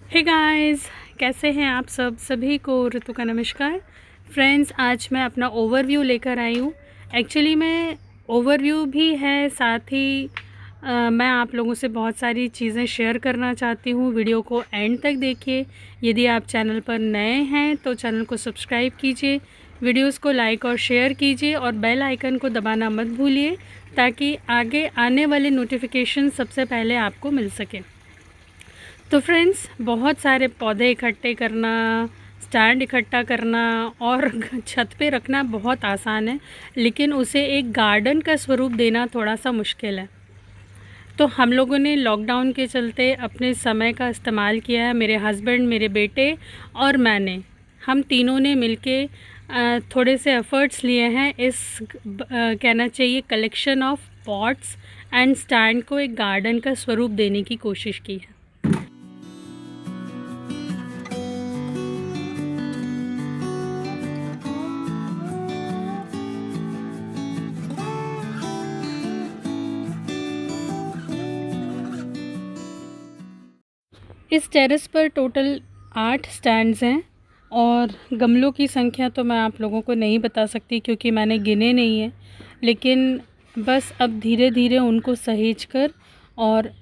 Hey guys, कैसे हैं आप सभी को ऋतु का नमस्कार। फ्रेंड्स, आज मैं अपना ओवरव्यू लेकर आई हूँ। एक्चुअली मैं ओवरव्यू भी है, साथ ही मैं आप लोगों से बहुत सारी चीज़ें शेयर करना चाहती हूँ। वीडियो को एंड तक देखिए। यदि आप चैनल पर नए हैं तो चैनल को सब्सक्राइब कीजिए, वीडियोस को लाइक और शेयर कीजिए और बेल आइकन को दबाना मत भूलिए ताकि आगे आने वाले नोटिफिकेशन सबसे पहले आपको मिल सके। तो फ्रेंड्स, बहुत सारे पौधे इकट्ठे करना, स्टैंड इकट्ठा करना और छत पे रखना बहुत आसान है, लेकिन उसे एक गार्डन का स्वरूप देना थोड़ा सा मुश्किल है। तो हम लोगों ने लॉकडाउन के चलते अपने समय का इस्तेमाल किया है। मेरे हस्बैंड, मेरे बेटे और मैंने, हम तीनों ने मिलके थोड़े से एफ़र्ट्स लिए हैं इस कहना चाहिए collection of pots and stand को एक गार्डन का स्वरूप देने की कोशिश की है। इस टेरेस पर टोटल 8 स्टैंड्स हैं और गमलों की संख्या तो मैं आप लोगों को नहीं बता सकती क्योंकि मैंने गिने नहीं है, लेकिन बस अब धीरे धीरे उनको सहेज कर और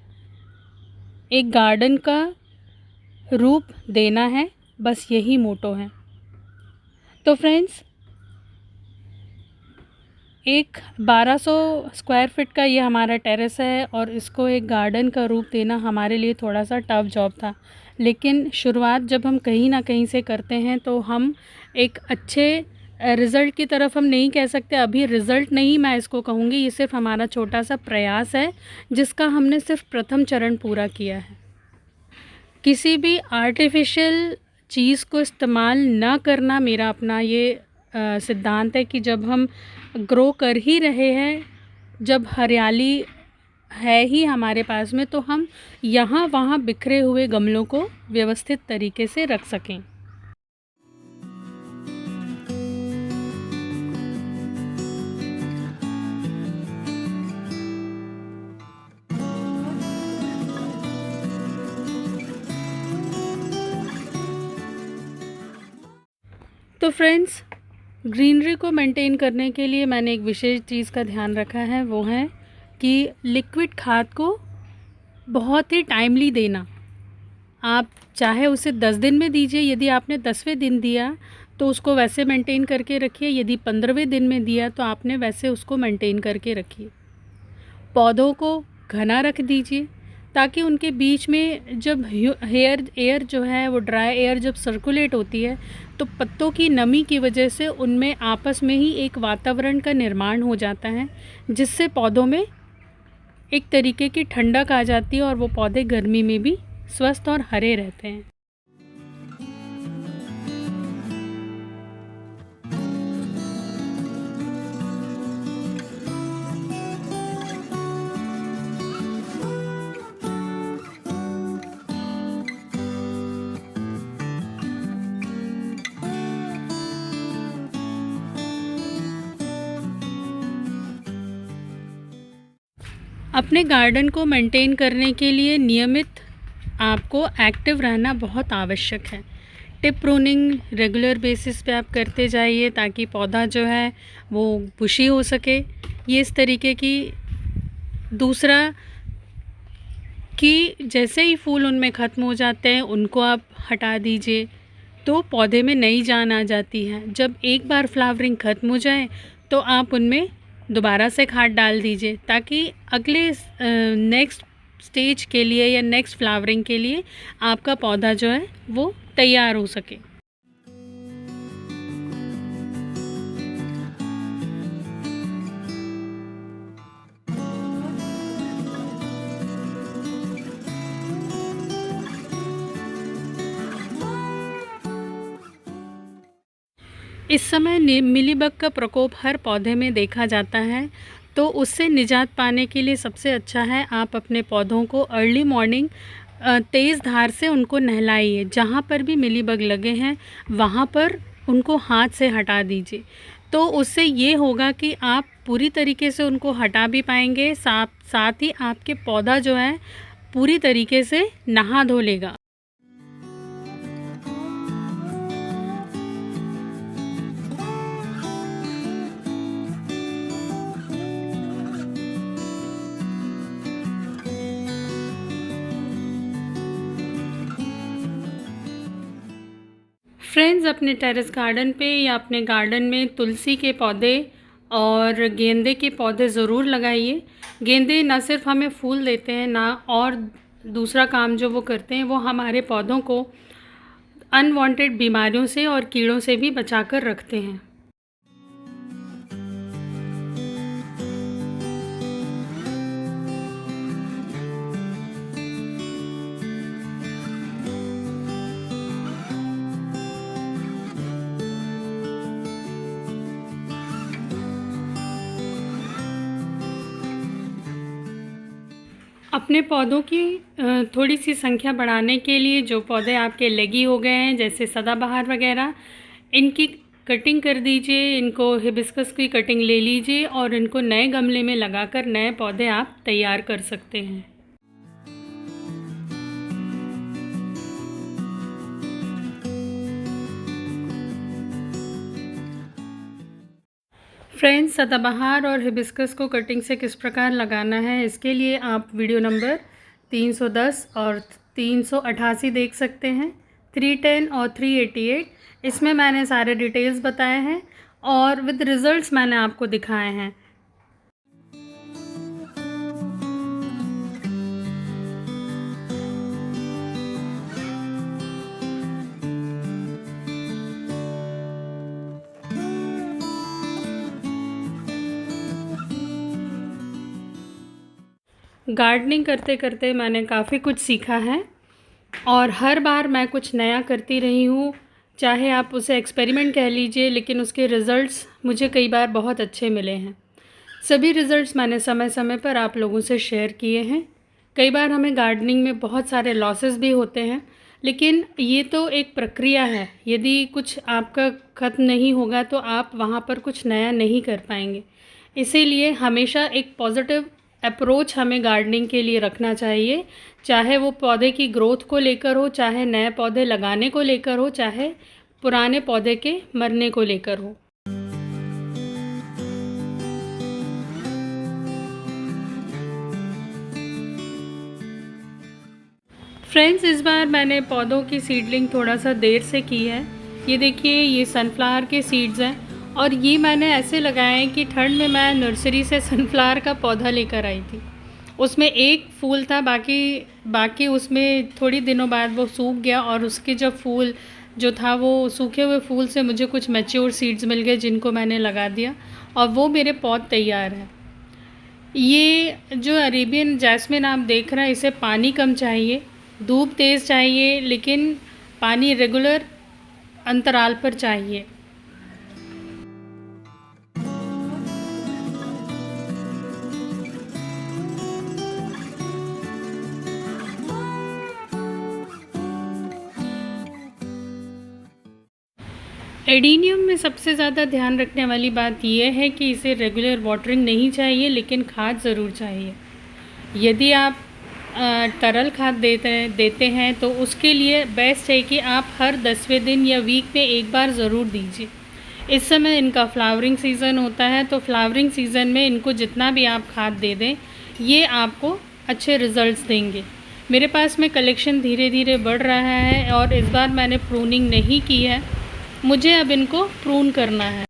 एक गार्डन का रूप देना है, बस यही मोटो है। तो फ्रेंड्स, एक 1200 स्क्वायर फीट का ये हमारा टेरेस है और इसको एक गार्डन का रूप देना हमारे लिए थोड़ा सा टफ जॉब था, लेकिन शुरुआत जब हम कहीं ना कहीं से करते हैं तो हम एक अच्छे रिज़ल्ट की तरफ, हम नहीं कह सकते अभी रिज़ल्ट नहीं, मैं इसको कहूँगी ये सिर्फ हमारा छोटा सा प्रयास है जिसका हमने सिर्फ प्रथम चरण पूरा किया है। किसी भी आर्टिफिशियल चीज़ को इस्तेमाल ना करना मेरा अपना ये सिद्धांत है कि जब हम ग्रो कर ही रहे हैं, जब हरियाली है ही हमारे पास में, तो हम यहाँ वहाँ बिखरे हुए गमलों को व्यवस्थित तरीके से रख सकें। तो फ्रेंड्स, ग्रीनरी को मेंटेन करने के लिए मैंने एक विशेष चीज़ का ध्यान रखा है, वो है कि लिक्विड खाद को बहुत ही टाइमली देना। आप चाहे उसे 10 दिन में दीजिए, यदि आपने 10वें दिन दिया तो उसको वैसे मेंटेन करके रखिए, यदि 15वें दिन में दिया तो आपने वैसे उसको मेंटेन करके रखिए। पौधों को घना रख दीजिए ताकि उनके बीच में जब एयर जो है वो ड्राई एयर जब सर्कुलेट होती है तो पत्तों की नमी की वजह से उनमें आपस में ही एक वातावरण का निर्माण हो जाता है, जिससे पौधों में एक तरीके की ठंडक आ जाती है और वो पौधे गर्मी में भी स्वस्थ और हरे रहते हैं। अपने गार्डन को मेंटेन करने के लिए नियमित आपको एक्टिव रहना बहुत आवश्यक है। टिप प्रूनिंग रेगुलर बेसिस पे आप करते जाइए ताकि पौधा जो है वो बुशी हो सके। ये इस तरीके की, दूसरा कि जैसे ही फूल उनमें ख़त्म हो जाते हैं उनको आप हटा दीजिए तो पौधे में नई जान आ जाती है। जब एक बार फ्लावरिंग ख़त्म हो जाए तो आप उनमें दोबारा से खाद डाल दीजिए ताकि अगले नेक्स्ट स्टेज के लिए या नेक्स्ट फ्लावरिंग के लिए आपका पौधा जो है वो तैयार हो सके। इस समय मिलीबग का प्रकोप हर पौधे में देखा जाता है, तो उससे निजात पाने के लिए सबसे अच्छा है आप अपने पौधों को अर्ली मॉर्निंग तेज़ धार से उनको नहलाइए। जहाँ पर भी मिलीबग लगे हैं वहाँ पर उनको हाथ से हटा दीजिए, तो उससे ये होगा कि आप पूरी तरीके से उनको हटा भी पाएंगे, साथ ही आपके पौधा जो है पूरी तरीके से नहा धो लेगा। फ्रेंड्स, अपने टेरेस गार्डन पे या अपने गार्डन में तुलसी के पौधे और गेंदे के पौधे ज़रूर लगाइए। गेंदे ना सिर्फ हमें फूल देते हैं ना, और दूसरा काम जो वो करते हैं वो हमारे पौधों को अनवांटेड बीमारियों से और कीड़ों से भी बचा कर रखते हैं। अपने पौधों की थोड़ी सी संख्या बढ़ाने के लिए जो पौधे आपके लेगी हो गए हैं, जैसे सदाबहार वगैरह, इनकी कटिंग कर दीजिए। इनको हिबिस्कस की कटिंग ले लीजिए और इनको नए गमले में लगाकर नए पौधे आप तैयार कर सकते हैं। फ्रेंड्स, सदाबहार और हिबिस्कस को कटिंग से किस प्रकार लगाना है, इसके लिए आप वीडियो नंबर 310 और 388 देख सकते हैं। 310 और 388, इसमें मैंने सारे डिटेल्स बताए हैं और विद रिज़ल्ट्स मैंने आपको दिखाए हैं। गार्डनिंग करते करते मैंने काफ़ी कुछ सीखा है और हर बार मैं कुछ नया करती रही हूँ। चाहे आप उसे एक्सपेरिमेंट कह लीजिए, लेकिन उसके रिज़ल्ट्स मुझे कई बार बहुत अच्छे मिले हैं। सभी रिज़ल्ट्स मैंने समय समय पर आप लोगों से शेयर किए हैं। कई बार हमें गार्डनिंग में बहुत सारे लॉसेस भी होते हैं, लेकिन ये तो एक प्रक्रिया है। यदि कुछ आपका ख़त्म नहीं होगा तो आप वहाँ पर कुछ नया नहीं कर पाएंगे। इसीलिए हमेशा एक पॉजिटिव अप्रोच हमें गार्डनिंग के लिए रखना चाहिए, चाहे वो पौधे की ग्रोथ को लेकर हो, चाहे नए पौधे लगाने को लेकर हो, चाहे पुराने पौधे के मरने को लेकर हो। फ्रेंड्स, इस बार मैंने पौधों की सीडलिंग थोड़ा सा देर से की है। ये देखिए, ये सनफ्लावर के सीड्स हैं और ये मैंने ऐसे लगाए हैं कि ठंड में मैं नर्सरी से सनफ्लावर का पौधा लेकर आई थी। उसमें एक फूल था, बाकी उसमें थोड़ी दिनों बाद वो सूख गया और उसके जब फूल जो था वो सूखे हुए फूल से मुझे कुछ मैच्योर सीड्स मिल गए, जिनको मैंने लगा दिया और वो मेरे पौध तैयार है। ये जो अरेबियन जैस्मिन आप देख रहे हैं, इसे पानी कम चाहिए, धूप तेज़ चाहिए, लेकिन पानी रेगुलर अंतराल पर चाहिए। एडीनियम में सबसे ज़्यादा ध्यान रखने वाली बात यह है कि इसे रेगुलर वाटरिंग नहीं चाहिए, लेकिन खाद ज़रूर चाहिए। यदि आप तरल खाद देते हैं तो उसके लिए बेस्ट है कि आप हर 10वें दिन या वीक में एक बार ज़रूर दीजिए। इस समय इनका फ्लावरिंग सीज़न होता है, तो फ्लावरिंग सीज़न में इनको जितना भी आप खाद दे दें, ये आपको अच्छे रिज़ल्ट्स देंगे। मेरे पास में कलेक्शन धीरे धीरे बढ़ रहा है और इस बार मैंने प्रूनिंग नहीं की है, मुझे अब इनको प्रून करना है।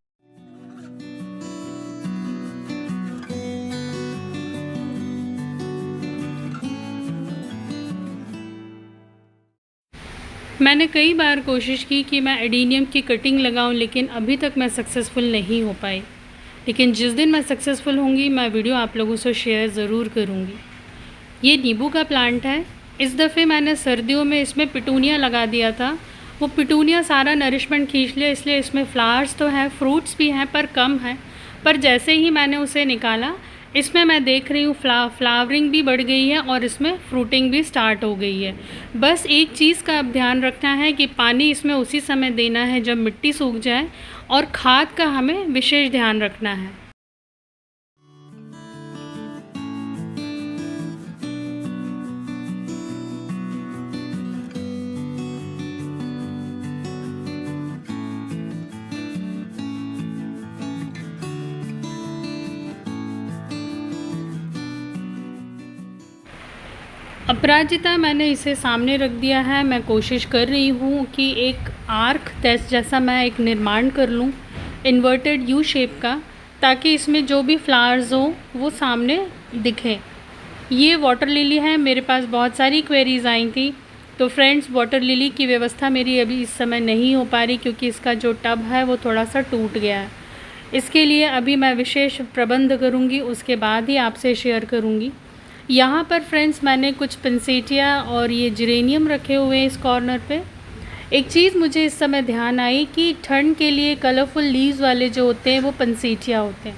मैंने कई बार कोशिश की कि मैं एडीनियम की कटिंग लगाऊं, लेकिन अभी तक मैं सक्सेसफुल नहीं हो पाई। लेकिन जिस दिन मैं सक्सेसफुल होंगी, मैं वीडियो आप लोगों से शेयर ज़रूर करूंगी। ये नींबू का प्लांट है। इस दफ़े मैंने सर्दियों में इसमें पिटूनिया लगा दिया था। वो पिटूनिया सारा नरिशमेंट खींच लिया, इसलिए इसमें फ्लावर्स तो हैं, फ्रूट्स भी हैं, पर कम है। पर जैसे ही मैंने उसे निकाला, इसमें मैं देख रही हूँ फ्लावरिंग भी बढ़ गई है और इसमें फ्रूटिंग भी स्टार्ट हो गई है। बस एक चीज़ का अब ध्यान रखना है कि पानी इसमें उसी समय देना है जब मिट्टी सूख जाए, और खाद का हमें विशेष ध्यान रखना है। अपराजिता मैंने इसे सामने रख दिया है। मैं कोशिश कर रही हूँ कि एक आर्क जैसा मैं एक निर्माण कर लूँ इन्वर्टेड यू शेप का, ताकि इसमें जो भी फ्लावर्स हों वो सामने दिखें। ये वाटर लिली है। मेरे पास बहुत सारी क्वेरीज़ आई थी, तो फ्रेंड्स वाटर लिली की व्यवस्था मेरी अभी इस समय नहीं हो पा रही, क्योंकि इसका जो टब है वो थोड़ा सा टूट गया है। इसके लिए अभी मैं विशेष प्रबंध करूँगी, उसके बाद ही आपसे शेयर करूँगी। यहाँ पर फ्रेंड्स मैंने कुछ पिंसेटिया और ये जिरेनियम रखे हुए हैं इस कॉर्नर पे। एक चीज़ मुझे इस समय ध्यान आई कि ठंड के लिए कलरफुल लीव्स वाले जो होते हैं वो पिंसेटिया होते हैं।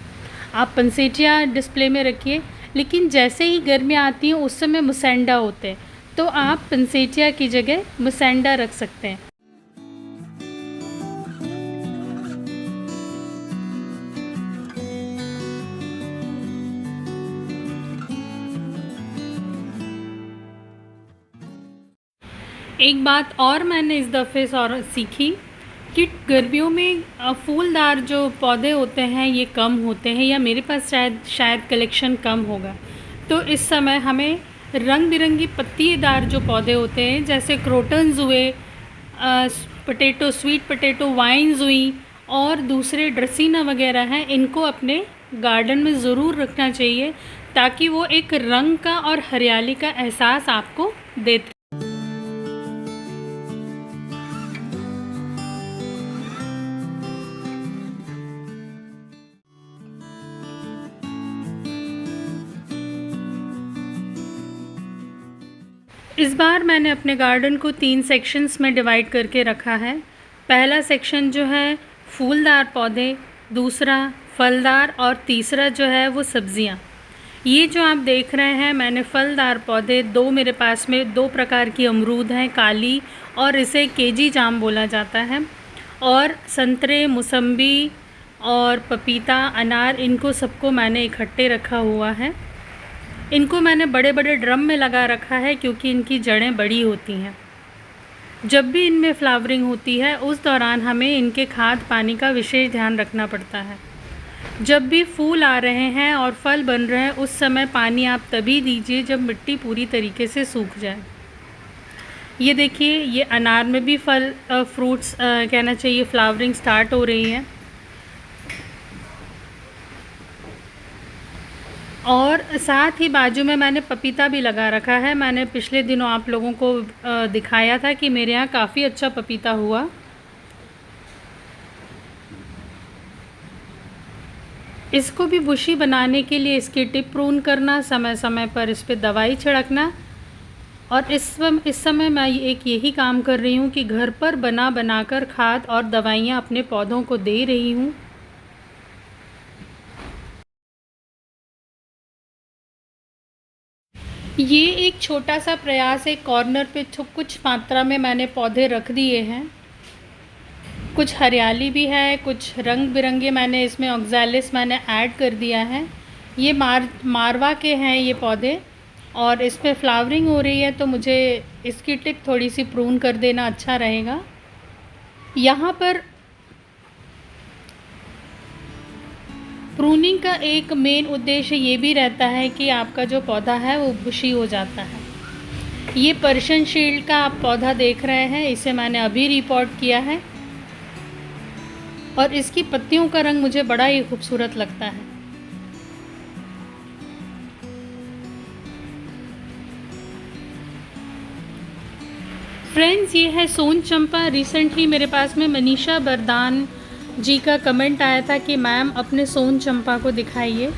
आप पिंसेटिया डिस्प्ले में रखिए, लेकिन जैसे ही गर्मियाँ आती हैं उस समय मुसेंडा होते हैं, तो आप पिंसेटिया की जगह मुसेंडा रख सकते हैं। एक बात और मैंने इस दफ़े और सीखी कि गर्मियों में फूलदार जो पौधे होते हैं ये कम होते हैं, या मेरे पास शायद कलेक्शन कम होगा। तो इस समय हमें रंग बिरंगी पत्तीदार जो पौधे होते हैं, जैसे क्रोटन्स हुए, पोटैटो, स्वीट पोटैटो वाइन्स हुई, और दूसरे ड्रेसिना वगैरह हैं, इनको अपने गार्डन में ज़रूर रखना चाहिए, ताकि वो एक रंग का और हरियाली का एहसास आपको देते। इस बार मैंने अपने गार्डन को 3 सेक्शंस में डिवाइड करके रखा है। पहला सेक्शन जो है फूलदार पौधे, दूसरा फलदार, और तीसरा जो है वो सब्ज़ियाँ। ये जो आप देख रहे हैं, मैंने फलदार पौधे मेरे पास में 2 प्रकार की अमरूद हैं, काली, और इसे केजी जाम बोला जाता है, और संतरे, मौसम्बी और पपीता, अनार, इनको सबको मैंने इकट्ठे रखा हुआ है। इनको मैंने बड़े बड़े ड्रम में लगा रखा है, क्योंकि इनकी जड़ें बड़ी होती हैं। जब भी इनमें फ्लावरिंग होती है उस दौरान हमें इनके खाद पानी का विशेष ध्यान रखना पड़ता है। जब भी फूल आ रहे हैं और फल बन रहे हैं उस समय पानी आप तभी दीजिए जब मिट्टी पूरी तरीके से सूख जाए। ये देखिए, ये अनार में भी फ्रूट्स कहना चाहिए फ्लावरिंग स्टार्ट हो रही है। और साथ ही बाजू में मैंने पपीता भी लगा रखा है। मैंने पिछले दिनों आप लोगों को दिखाया था कि मेरे यहाँ काफ़ी अच्छा पपीता हुआ। इसको भी बुशी बनाने के लिए इसकी टिप प्रून करना, समय समय पर इस पर दवाई छिड़कना। और इस समय मैं एक यही काम कर रही हूँ कि घर पर बनाकर खाद और दवाइयाँ अपने पौधों को दे रही हूँ। ये एक छोटा सा प्रयास है। कॉर्नर पे कुछ मात्रा में मैंने पौधे रख दिए हैं, कुछ हरियाली भी है, कुछ रंग बिरंगे मैंने इसमें ऑक्सैलिस मैंने ऐड कर दिया है। ये मारवा के हैं ये पौधे, और इस पर फ्लावरिंग हो रही है, तो मुझे इसकी टिप थोड़ी सी प्रून कर देना अच्छा रहेगा। यहाँ पर प्रूनिंग का एक मेन उद्देश्य ये भी रहता है कि आपका जो पौधा है वो बुशी हो जाता है। ये पर्शियन शील्ड का आप पौधा देख रहे हैं, इसे मैंने अभी रिपोर्ट किया है, और इसकी पत्तियों का रंग मुझे बड़ा ही खूबसूरत लगता है। फ्रेंड्स, ये है सोन चंपा। रिसेंटली मेरे पास में मनीषा बरदान जी का कमेंट आया था कि मैम अपने सोन चंपा को दिखाइए।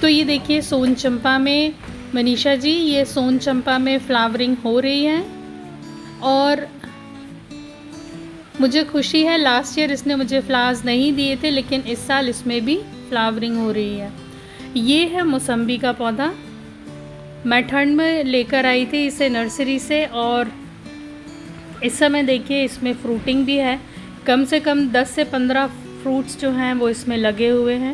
तो ये देखिए, सोन चंपा में मनीषा जी, ये सोन चंपा में फ्लावरिंग हो रही है, और मुझे खुशी है लास्ट ईयर इसने मुझे फ्लावर्स नहीं दिए थे, लेकिन इस साल इसमें भी फ्लावरिंग हो रही है। ये है मौसम्बी का पौधा। मैं ठंड में लेकर आई थी इसे नर्सरी से, और इस समय देखिए इसमें फ्रूटिंग भी है। कम से कम 10 से 15 फ्रूट्स जो हैं वो इसमें लगे हुए हैं।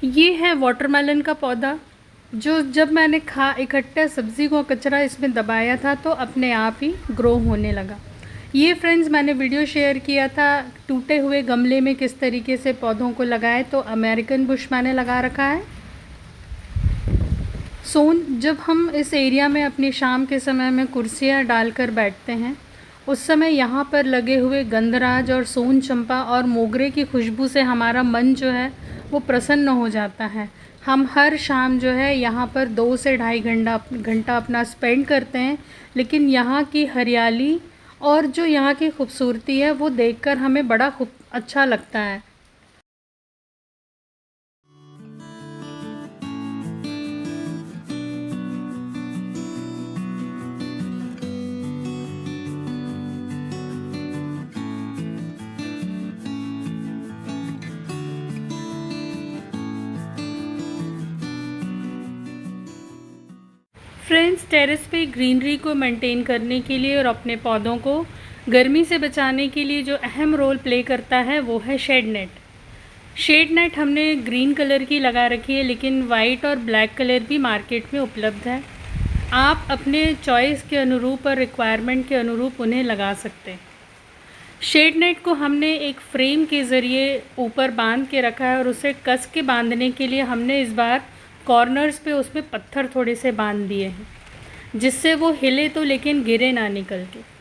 ये है वाटरमेलन का पौधा, जो जब मैंने इकट्ठा सब्ज़ी को कचरा इसमें दबाया था तो अपने आप ही ग्रो होने लगा। ये फ्रेंड्स मैंने वीडियो शेयर किया था टूटे हुए गमले में किस तरीके से पौधों को लगाए, तो अमेरिकन बुश मैंने लगा रखा है। जब हम इस एरिया में अपनी शाम के समय में कुर्सियाँ डालकर बैठते हैं, उस समय यहाँ पर लगे हुए गंधराज और सोन चंपा और मोगरे की खुशबू से हमारा मन जो है वो प्रसन्न हो जाता है। हम हर शाम जो है यहाँ पर 2 से ढाई घंटा अपना स्पेंड करते हैं, लेकिन यहाँ की हरियाली और जो यहाँ की खूबसूरती है वो देखकर हमें बड़ा अच्छा लगता है। फ्रेंड्स, टेरेस पे ग्रीनरी को मेंटेन करने के लिए और अपने पौधों को गर्मी से बचाने के लिए जो अहम रोल प्ले करता है वो है शेड नेट। शेड नेट हमने ग्रीन कलर की लगा रखी है, लेकिन वाइट और ब्लैक कलर भी मार्केट में उपलब्ध है। आप अपने चॉइस के अनुरूप और रिक्वायरमेंट के अनुरूप उन्हें लगा सकते हैं। शेड नेट को हमने एक फ्रेम के ज़रिए ऊपर बांध के रखा है और उसे कस के बांधने के लिए हमने इस बार कॉर्नर्स पे उसमें पत्थर थोड़े से बांध दिए हैं, जिससे वो हिले तो लेकिन गिरे ना निकल के।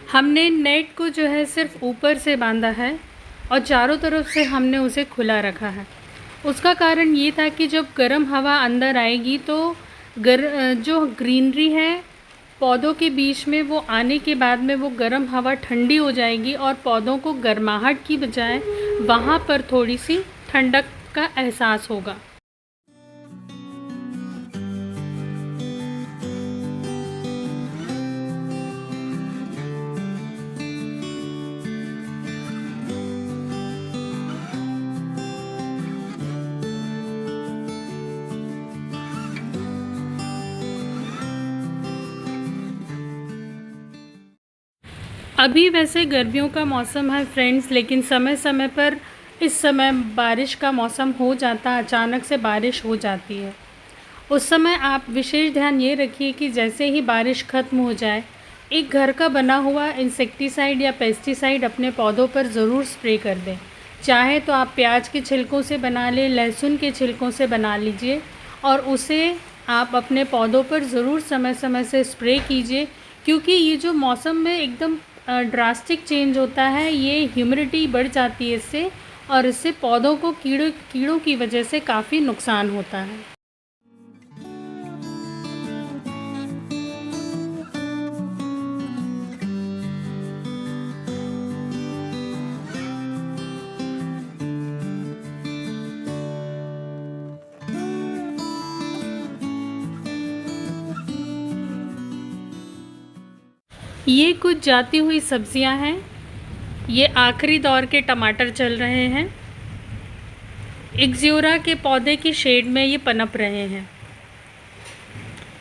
हमने नेट को जो है सिर्फ ऊपर से बांधा है और चारों तरफ से हमने उसे खुला रखा है। उसका कारण ये था कि जब गर्म हवा अंदर आएगी तो जो ग्रीनरी है पौधों के बीच में, वो आने के बाद में वो गर्म हवा ठंडी हो जाएगी और पौधों को गर्माहट की बजाय वहाँ पर थोड़ी सी ठंडक का एहसास होगा। अभी वैसे गर्मियों का मौसम है फ्रेंड्स, लेकिन समय समय पर इस समय बारिश का मौसम हो जाता है, अचानक से बारिश हो जाती है। उस समय आप विशेष ध्यान ये रखिए कि जैसे ही बारिश ख़त्म हो जाए, एक घर का बना हुआ इंसेक्टिसाइड या पेस्टिसाइड अपने पौधों पर ज़रूर स्प्रे कर दें। चाहे तो आप प्याज के छिलकों से बना लें, लहसुन के छिलकों से बना लीजिए और उसे आप अपने पौधों पर ज़रूर समय समय से स्प्रे कीजिए, क्योंकि ये जो मौसम में एकदम ड्रास्टिक चेंज होता है, ये ह्यूमिडिटी बढ़ जाती है इससे, और इससे पौधों को कीड़ों की वजह से काफ़ी नुकसान होता है। ये कुछ जाती हुई सब्जियां हैं। ये आखिरी दौर के टमाटर चल रहे हैं। इक्ज़ियोरा के पौधे की शेड में ये पनप रहे हैं।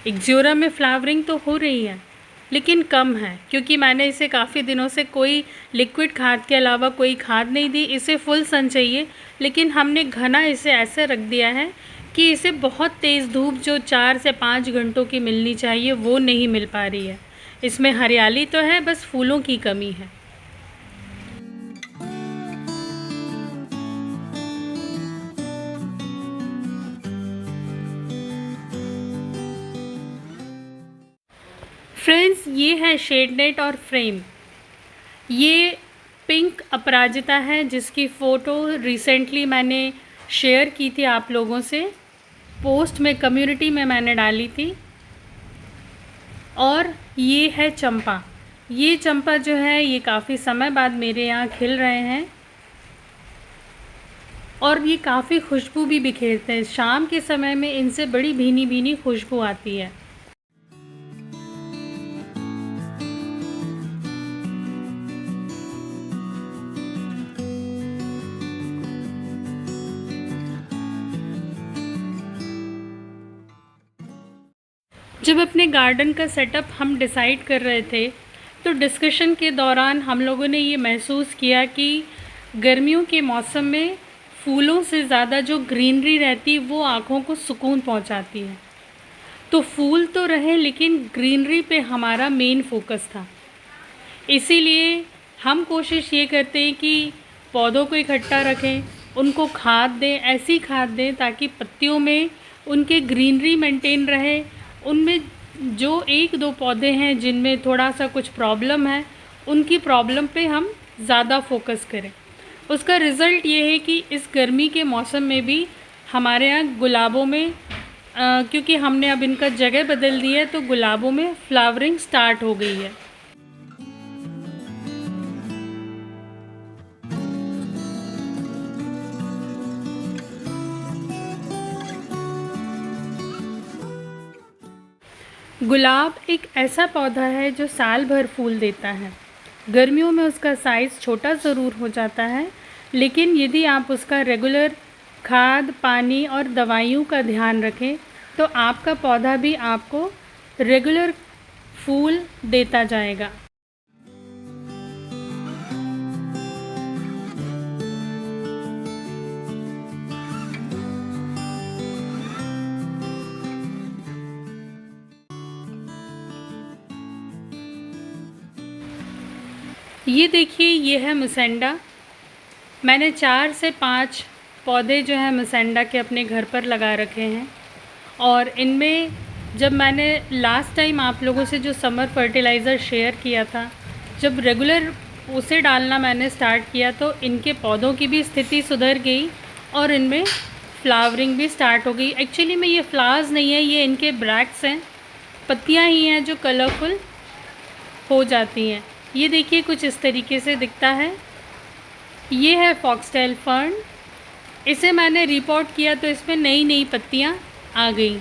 इक्ज़ियोरा में फ्लावरिंग तो हो रही है, लेकिन कम है, क्योंकि मैंने इसे काफ़ी दिनों से कोई लिक्विड खाद के अलावा कोई खाद नहीं दी। इसे फुल सन चाहिए, लेकिन हमने घना इसे ऐसे रख दिया है कि इसे बहुत तेज़ धूप जो 4 से 5 घंटों की मिलनी चाहिए वो नहीं मिल पा रही है। इसमें हरियाली तो है, बस फूलों की कमी है। फ्रेंड्स, ये है शेड नेट और फ्रेम। ये पिंक अपराजिता है, जिसकी फ़ोटो रिसेंटली मैंने शेयर की थी आप लोगों से, पोस्ट में कम्युनिटी में मैंने डाली थी। और ये है चंपा। ये चंपा जो है ये काफ़ी समय बाद मेरे यहाँ खिल रहे हैं और ये काफ़ी खुशबू भी बिखेरते हैं। शाम के समय में इनसे बड़ी भीनी भीनी खुशबू आती है। जब अपने गार्डन का सेटअप हम डिसाइड कर रहे थे तो डिस्कशन के दौरान हम लोगों ने ये महसूस किया कि गर्मियों के मौसम में फूलों से ज़्यादा जो ग्रीनरी रहती वो आँखों को सुकून पहुँचाती है। तो फूल तो रहे लेकिन ग्रीनरी पे हमारा मेन फोकस था। इसीलिए हम कोशिश ये करते हैं कि पौधों को इकट्ठा रखें, उनको खाद दें, ऐसी खाद दें ताकि पत्तियों में उनके ग्रीनरी मेंटेन रहे। उनमें जो एक दो पौधे हैं जिनमें थोड़ा सा कुछ प्रॉब्लम है, उनकी प्रॉब्लम पे हम ज़्यादा फोकस करें। उसका रिज़ल्ट ये है कि इस गर्मी के मौसम में भी हमारे यहाँ गुलाबों में क्योंकि हमने अब इनका जगह बदल दी है तो गुलाबों में फ्लावरिंग स्टार्ट हो गई है। गुलाब एक ऐसा पौधा है जो साल भर फूल देता है। गर्मियों में उसका साइज़ छोटा ज़रूर हो जाता है, लेकिन यदि आप उसका रेगुलर खाद, पानी और दवाइयों का ध्यान रखें तो आपका पौधा भी आपको रेगुलर फूल देता जाएगा। ये देखिए, ये है मुसेंडा। मैंने 4 से 5 पौधे जो हैं मुसेंडा के अपने घर पर लगा रखे हैं। और इनमें जब मैंने लास्ट टाइम आप लोगों से जो समर फर्टिलाइज़र शेयर किया था, जब रेगुलर उसे डालना मैंने स्टार्ट किया तो इनके पौधों की भी स्थिति सुधर गई और इनमें फ्लावरिंग भी स्टार्ट हो गई। एक्चुअली में ये फ्लावर्स नहीं है, ये इनके ब्रैक्ट्स हैं, पत्तियां ही हैं जो कलरफुल हो जाती हैं। ये देखिए, कुछ इस तरीके से दिखता है। ये है फॉक्सटेल फर्न। इसे मैंने रिपोर्ट किया तो इसमें नई नई पत्तियां आ गई।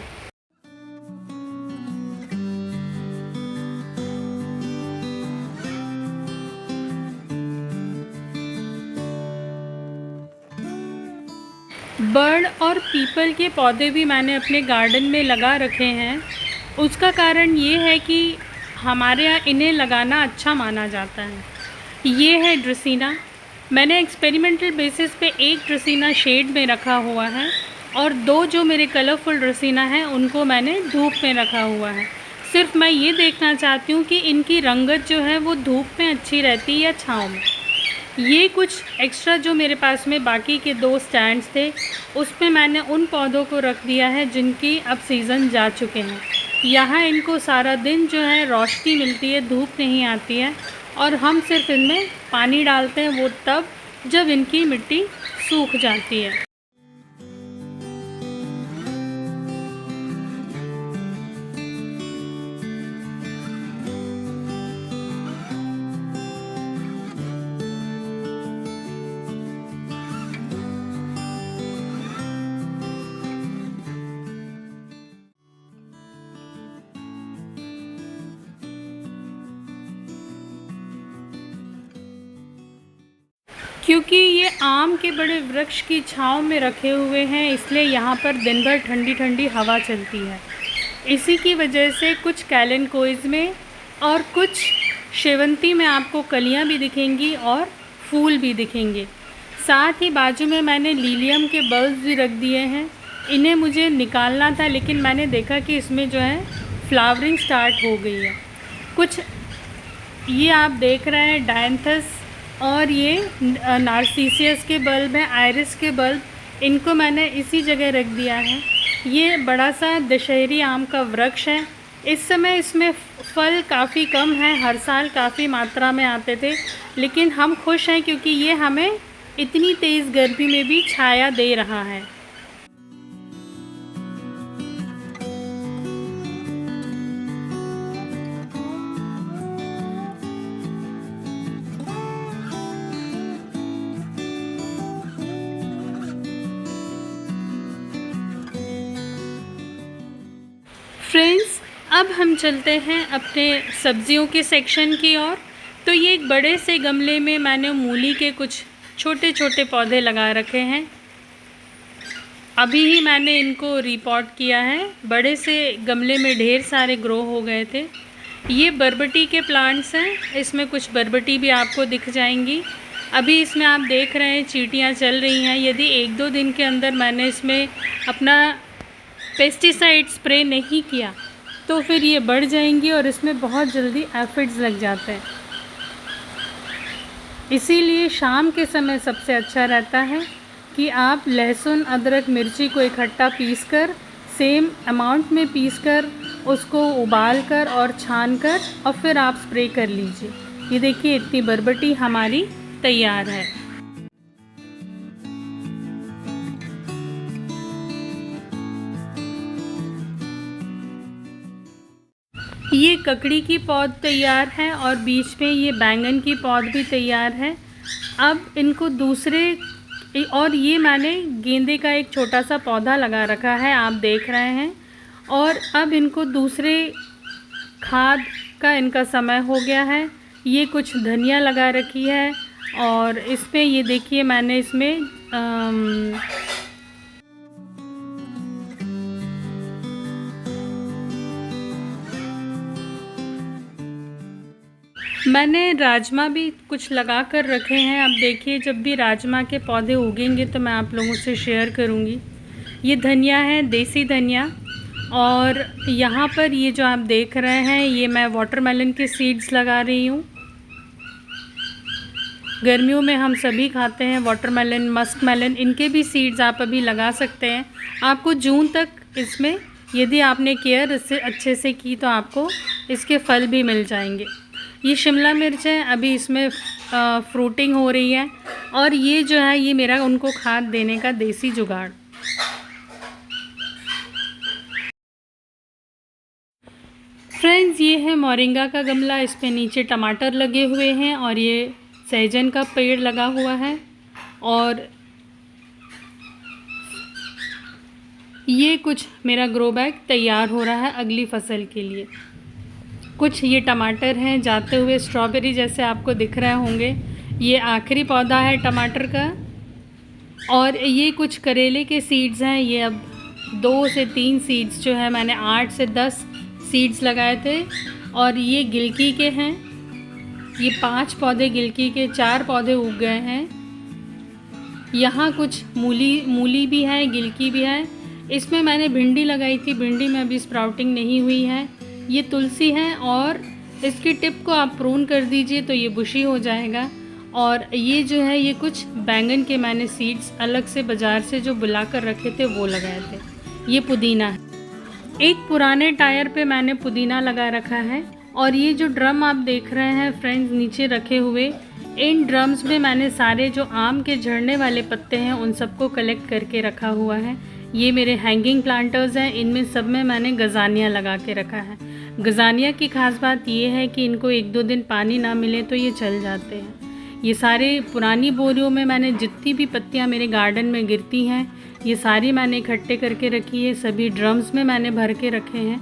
बर्ड और पीपल के पौधे भी मैंने अपने गार्डन में लगा रखे हैं। उसका कारण ये है कि हमारे यहाँ इन्हें लगाना अच्छा माना जाता है। ये है ड्रेसीना। मैंने एक्सपेरिमेंटल बेसिस पे एक ड्रेसीना शेड में रखा हुआ है और 2 जो मेरे कलरफुल ड्रेसीना हैं उनको मैंने धूप में रखा हुआ है। सिर्फ मैं ये देखना चाहती हूँ कि इनकी रंगत जो है वो धूप में अच्छी रहती है या छाँव में। ये कुछ एक्स्ट्रा जो मेरे पास में बाकी के 2 स्टैंड्स थे उसमें मैंने उन पौधों को रख दिया है जिनकी अब सीज़न जा चुके हैं। यहाँ इनको सारा दिन जो है रोशनी मिलती है, धूप नहीं आती है और हम सिर्फ इनमें पानी डालते हैं वो तब जब इनकी मिट्टी सूख जाती है। क्योंकि ये आम के बड़े वृक्ष की छांव में रखे हुए हैं इसलिए यहाँ पर दिन भर ठंडी ठंडी हवा चलती है। इसी की वजह से कुछ कैलेनकोइज में और कुछ शेवंती में आपको कलियाँ भी दिखेंगी और फूल भी दिखेंगे। साथ ही बाजू में मैंने लीलियम के बल्ब भी रख दिए हैं। इन्हें मुझे निकालना था लेकिन मैंने देखा कि इसमें जो है फ्लावरिंग स्टार्ट हो गई है। कुछ ये आप देख रहे हैं डायंथस और ये नार्सिसियस के बल्ब हैं, आइरिस के बल्ब, इनको मैंने इसी जगह रख दिया है। ये बड़ा सा दशहरी आम का वृक्ष है। इस समय इसमें फल काफ़ी कम है, हर साल काफ़ी मात्रा में आते थे, लेकिन हम खुश हैं क्योंकि ये हमें इतनी तेज़ गर्मी में भी छाया दे रहा है। फ्रेंड्स, अब हम चलते हैं अपने सब्जियों के सेक्शन की ओर। तो ये एक बड़े से गमले में मैंने मूली के कुछ छोटे छोटे पौधे लगा रखे हैं। अभी ही मैंने इनको रिपॉट किया है, बड़े से गमले में ढेर सारे ग्रो हो गए थे। ये बरबटी के प्लांट्स हैं, इसमें कुछ बरबटी भी आपको दिख जाएंगी। अभी इसमें आप देख रहे हैं चींटियाँ चल रही हैं। यदि 1-2 दिन के अंदर मैंने इसमें अपना पेस्टिसाइड स्प्रे नहीं किया तो फिर ये बढ़ जाएंगी और इसमें बहुत जल्दी एफिड्स लग जाते हैं। इसीलिए शाम के समय सबसे अच्छा रहता है कि आप लहसुन, अदरक, मिर्ची को इकट्ठा पीसकर, सेम अमाउंट में पीसकर उसको उबाल कर और छान कर और फिर आप स्प्रे कर लीजिए। ये देखिए इतनी बरबटी हमारी तैयार है। ये ककड़ी की पौध तैयार है और बीच में ये बैंगन की पौध भी तैयार है। अब इनको दूसरे, और ये मैंने गेंदे का एक छोटा सा पौधा लगा रखा है, आप देख रहे हैं। और अब इनको दूसरे खाद का इनका समय हो गया है। ये कुछ धनिया लगा रखी है और इसमें ये देखिए मैंने इसमें मैंने राजमा भी कुछ लगा कर रखे हैं। अब देखिए जब भी राजमा के पौधे उगेंगे तो मैं आप लोगों से शेयर करूंगी। ये धनिया है, देसी धनिया। और यहाँ पर ये जो आप देख रहे हैं ये मैं वाटरमेलन के सीड्स लगा रही हूँ। गर्मियों में हम सभी खाते हैं वाटरमेलन, मस्क मेलन, इनके भी सीड्स आप अभी लगा सकते हैं। आपको जून तक इसमें यदि आपने केयर इससे अच्छे से की तो आपको इसके फल भी मिल जाएंगे। ये शिमला मिर्च है, अभी इसमें फ्रूटिंग हो रही है। और ये जो है ये मेरा उनको खाद देने का देसी जुगाड़। फ्रेंड्स ये है मोरिंगा का गमला, इस पे नीचे टमाटर लगे हुए हैं और ये सहजन का पेड़ लगा हुआ है। और ये कुछ मेरा ग्रो बैग तैयार हो रहा है अगली फसल के लिए। कुछ ये टमाटर हैं जाते हुए स्ट्रॉबेरी जैसे आपको दिख रहे होंगे। ये आखिरी पौधा है टमाटर का। और ये कुछ करेले के सीड्स हैं। ये अब 2 से 3 सीड्स जो है मैंने 8 से 10 सीड्स लगाए थे। और ये गिलकी के हैं। ये 5 पौधे गिलकी के, 4 पौधे उग गए हैं। यहाँ कुछ मूली भी है, गिलकी भी है। इसमें मैंने भिंडी लगाई थी, भिंडी में अभी स्प्राउटिंग नहीं हुई है। ये तुलसी है और इसकी टिप को आप प्रून कर दीजिए तो ये बुशी हो जाएगा। और ये जो है ये कुछ बैंगन के मैंने सीड्स अलग से बाज़ार से जो बुला कर रखे थे वो लगाए थे। ये पुदीना है। एक पुराने टायर पे मैंने पुदीना लगा रखा है। और ये जो ड्रम आप देख रहे हैं फ्रेंड्स नीचे रखे हुए, इन ड्रम्स में मैंने सारे जो आम के झड़ने वाले पत्ते हैं उन सबको कलेक्ट करके रखा हुआ है। ये मेरे हैंगिंग प्लांटर्स हैं, इनमें सब में मैंने गजानिया लगा के रखा है। गजानिया की खास बात ये है कि इनको 1-2 दिन पानी ना मिले तो ये चल जाते हैं। ये सारे पुरानी बोरियों में मैंने जितनी भी पत्तियाँ मेरे गार्डन में गिरती हैं ये सारी मैंने इकट्ठे करके रखी है। सभी ड्रम्स में मैंने भर के रखे हैं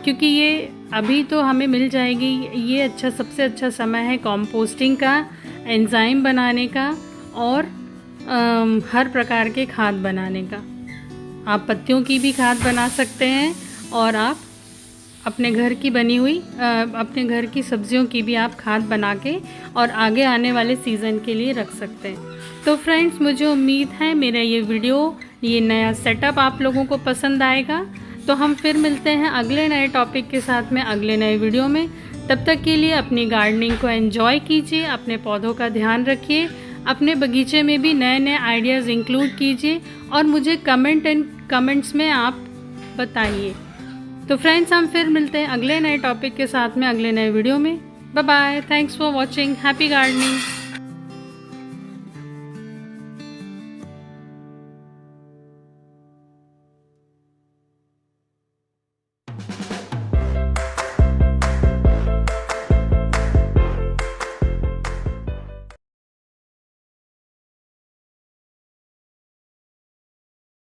क्योंकि ये अभी तो हमें मिल जाएगी। ये अच्छा, सबसे अच्छा समय है कंपोस्टिंग का, एंजाइम बनाने का और हर प्रकार के खाद बनाने का। आप पत्तियों की भी खाद बना सकते हैं और आप अपने घर की बनी हुई अपने घर की सब्जियों की भी आप खाद बना के और आगे आने वाले सीज़न के लिए रख सकते हैं। तो फ्रेंड्स मुझे उम्मीद है मेरा ये वीडियो, ये नया सेटअप आप लोगों को पसंद आएगा। तो हम फिर मिलते हैं अगले नए टॉपिक के साथ में अगले नए वीडियो में। तब तक के लिए अपनी गार्डनिंग को एंजॉय कीजिए, अपने पौधों का ध्यान रखिए, अपने बगीचे में भी नए नए आइडियाज़ इंक्लूड कीजिए और मुझे कमेंट्स में आप बताइए। तो फ्रेंड्स हम फिर मिलते हैं अगले नए टॉपिक के साथ में अगले नए वीडियो में। Bye bye, thanks for watching, happy gardening.